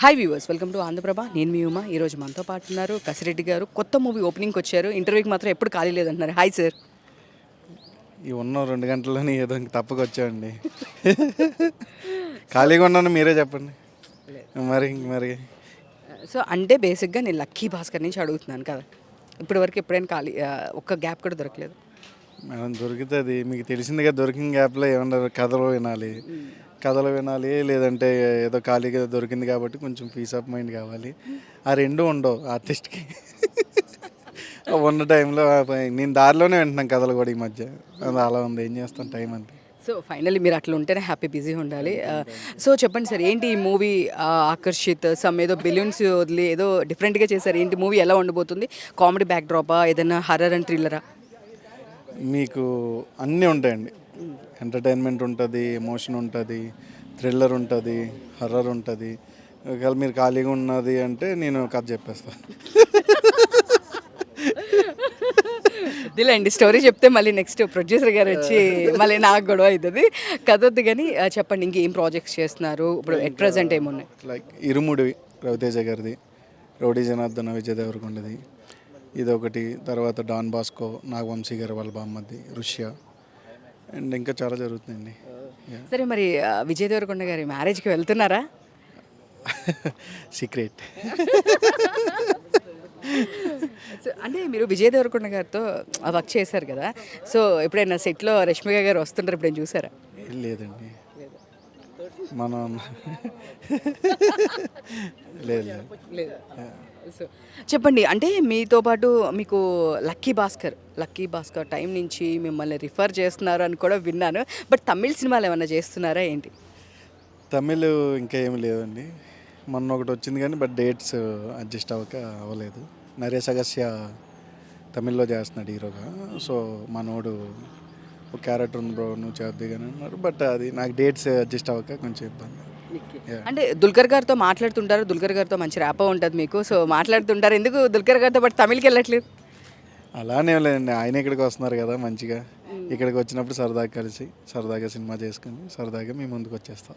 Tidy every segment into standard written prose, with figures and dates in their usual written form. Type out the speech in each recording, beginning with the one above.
Hi viewers, welcome to Andhraprabha. నేను మీ ఉమా. ఈరోజు మనతో పాటు ఉన్నారు కసిరెడ్డి గారు. కొత్త మూవీ ఓపెనింగ్కి వచ్చారు. ఇంటర్వ్యూకి మాత్రం ఎప్పుడు ఖాళీ లేదంటున్నారు. Hi sir. ఈ ఉన్న 2 గంటల్లోనే ఏదో ఇంక తప్పకొచ్చామండి. ఖాళీగా ఉన్నాను, మీరే చెప్పండి. మరి సో అంటే బేసిక్గా నేను లక్కీ భాస్కర్ నుంచి అడుగుతున్నాను కదా, ఇప్పటివరకు ఎప్పుడైనా ఖాళీ ఒక్క గ్యాప్ కూడా దొరకలేదు. మేడం దొరుకుతుంది, మీకు తెలిసిందిగా. దొరికిన గ్యాప్లో ఏమన్నారు, కథలు వినాలి, లేదంటే ఏదో ఖాళీగా దొరికింది కాబట్టి కొంచెం పీస్ ఆఫ్ మైండ్ కావాలి. ఆ రెండు ఉండవు ఆర్టిస్ట్కి. ఉన్న టైంలో నేను దారిలోనే వింటున్నాను కథలు కూడా ఈ మధ్య. అది అలా ఉంది, ఏం చేస్తాను, టైం అంతే. సో ఫైనల్లీ మీరు అట్లా ఉంటేనే హ్యాపీ, బిజీ ఉండాలి. సో చెప్పండి సార్, ఏంటి ఈ మూవీ ఆకర్షిత్ సమ్ ఏదో బిలియన్స్ వదిలి ఏదో డిఫరెంట్గా చేశారు. ఏంటి మూవీ ఎలా ఉండబోతుంది? కామెడీ బ్యాక్ డ్రాపా, ఏదైనా హర్రర్ అండ్ థ్రిల్లరా? మీకు అన్నీ ఉంటాయండి. ఎంటర్టైన్మెంట్ ఉంటుంది, ఎమోషన్ ఉంటుంది, థ్రిల్లర్ ఉంటుంది, హర్రర్ ఉంటుంది. ఒకవేళ మీరు ఖాళీగా ఉన్నది అంటే నేను కథ చెప్పేస్తాను. వద్దులేండి, స్టోరీ చెప్తే మళ్ళీ నెక్స్ట్ ప్రొడ్యూసర్ గారు వచ్చి మళ్ళీ నాకు గొడవ అవుతుంది. కదొద్దు కానీ చెప్పండి, ఇంకేం ప్రాజెక్ట్స్ చేస్తున్నారు ఇప్పుడు? ఎట్ ప్రజెంట్ ఏమున్నాయి? లైక్ ఇరుముడివి రవితేజ గారిది, రౌడీ జనార్దన విజయ్ దేవరకొండది, ఇదొకటి. తర్వాత డాన్ బాస్కో, నాగవంశీ గారి వాళ్ళ బామ్మది, రుష్యా, అండ్ ఇంకా చాలా జరుగుతుందండి. సరే, మరి విజయ్ దేవరకొండ గారి మ్యారేజ్కి వెళ్తున్నారా? సీక్రెట్. అంటే మీరు విజయ్ దేవరకొండ గారితో వర్క్ చేశారు కదా, సో ఎప్పుడైనా సెట్లో రష్మిక గారు వస్తుంటారు, ఎప్పుడైనా చూసారా? లేదండి, మనం లేదు. సో చెప్పండి, అంటే మీతో పాటు మీకు లక్కీ భాస్కర్ టైం నుంచి మిమ్మల్ని రిఫర్ చేస్తున్నారు అని కూడా విన్నాను. బట్ తమిళ సినిమాలు ఏమన్నా చేస్తున్నారా ఏంటి? తమిళ్ ఇంకా ఏమి లేదండి. మొన్న ఒకటి వచ్చింది కానీ బట్ డేట్స్ అడ్జస్ట్ అవ్వలేదు. నరేష్ అగస్య తమిళ్లో చేస్తున్నాడు హీరోగా. సో మనోడు ఒక క్యారెక్టర్ ఉంది బ్రో, నువ్వు చేద్ది కానీ అన్నాడు. బట్ అది నాకు డేట్స్ అడ్జస్ట్ అవ్వక కొంచెం ఇబ్బంది. అంటే దుల్కర్ గారితో మాట్లాడుతుంటారు, దుల్కర్ గారితో మంచి ర్యాపో ఉంటుంది మీకు, సో మాట్లాడుతుంటారు. ఎందుకు దుల్కర్ గారితో బట్ తమిళకి వెళ్ళట్లేదు? అలానే లేదండి, ఆయన ఇక్కడికి వస్తున్నారు కదా, మంచిగా ఇక్కడికి వచ్చినప్పుడు సరదాగా కలిసి సరదాగా సినిమా చేసుకుని సరదాగా మేము ముందుకు వచ్చేస్తాం.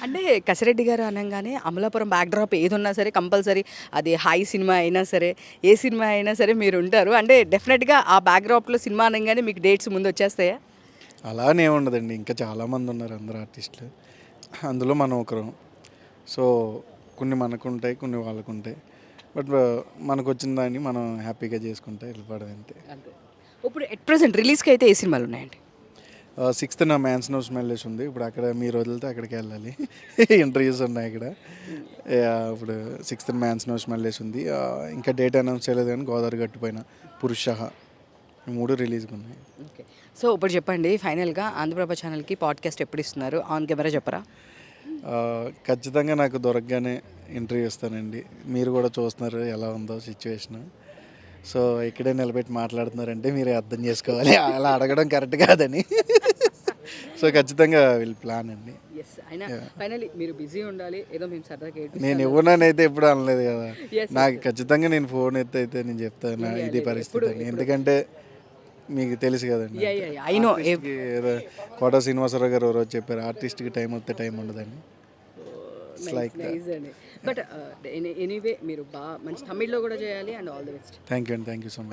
అంటే కసిరెడ్డి గారు అనగానే అమలాపురం బ్యాక్డ్రాప్ ఏది ఉన్నా సరే కంపల్సరీ, అది హాయ్ సినిమా అయినా సరే, ఏ సినిమా అయినా సరే మీరు ఉంటారు. అంటే డెఫినెట్గా ఆ బ్యాక్డ్రాప్లో సినిమా అనగానే మీకు డేట్స్ ముందు వచ్చేస్తాయా? అలానే ఉండదండి, ఇంకా చాలామంది ఉన్నారు అందరు ఆర్టిస్టులు, అందులో మనం ఒకరు. సో కొన్ని మనకు ఉంటాయి, కొన్ని వాళ్ళకు ఉంటాయి. బట్ మనకు వచ్చిన దాన్ని మనం హ్యాపీగా చేసుకుంటే వెళ్ళిపోవడం అంతే. ఇప్పుడు ఎట్ ప్రజెంట్ రిలీజ్కి అయితే ఏ సినిమాలు ఉన్నాయండి? 6th నా మ్యాన్స్ నో స్మెల్స్ ఉంది. ఇప్పుడు అక్కడ మీరు వదిలితే అక్కడికి వెళ్ళాలి. ఇంటర్వ్యూస్ ఉన్నాయి అక్కడ. ఇప్పుడు 6th మ్యాన్స్ నో స్మెల్స్ ఉంది. ఇంకా డేట్ అనౌన్స్ చేయలేదు కానీ గోదావరి గట్టుపైన, పురుష, 3 రిలీజ్కి ఉన్నాయి. ఓకే, సో ఇప్పుడు చెప్పండి ఫైనల్గా ఆంధ్రప్రభ ఛానల్కి పాడ్కాస్ట్ ఎప్పుడు ఇస్తున్నారు? ఆన్ కెమెరా చెప్పరా? ఖచ్చితంగా నాకు దొరకగానే ఇంటర్వ్యూ ఇస్తానండి. మీరు కూడా చూస్తున్నారు ఎలా ఉందో సిచ్యువేషన్. సో ఇక్కడే నిలబెట్టి మాట్లాడుతున్నారంటే మీరే అర్థం చేసుకోవాలి, అలా అడగడం కరెక్ట్ కాదని. సో ఖచ్చితంగా వీళ్ళు ప్లాన్ అండి. ఫైనల్లీ మీరు బిజీ ఉండాలి, ఏదో మేము సరదాగా. నేను ఇవ్వనైతే ఎప్పుడు అనలేదు కదా. నాకు ఖచ్చితంగా నేను ఫోన్ అయితే నేను చెప్తాను ఇది పరిస్థితి అని. ఎందుకంటే మీకు తెలుసు కదండి, కోట శ్రీనివాసరావు గారు రోజు చెప్పారు, ఆర్టిస్ట్కి టైం వస్తే టైం ఉండదని. లైక్ బట్ ఎనీవే మీరు బాగా మంచి తమిళ్లో కూడా చేయాలి. And all the best. Thank you so much.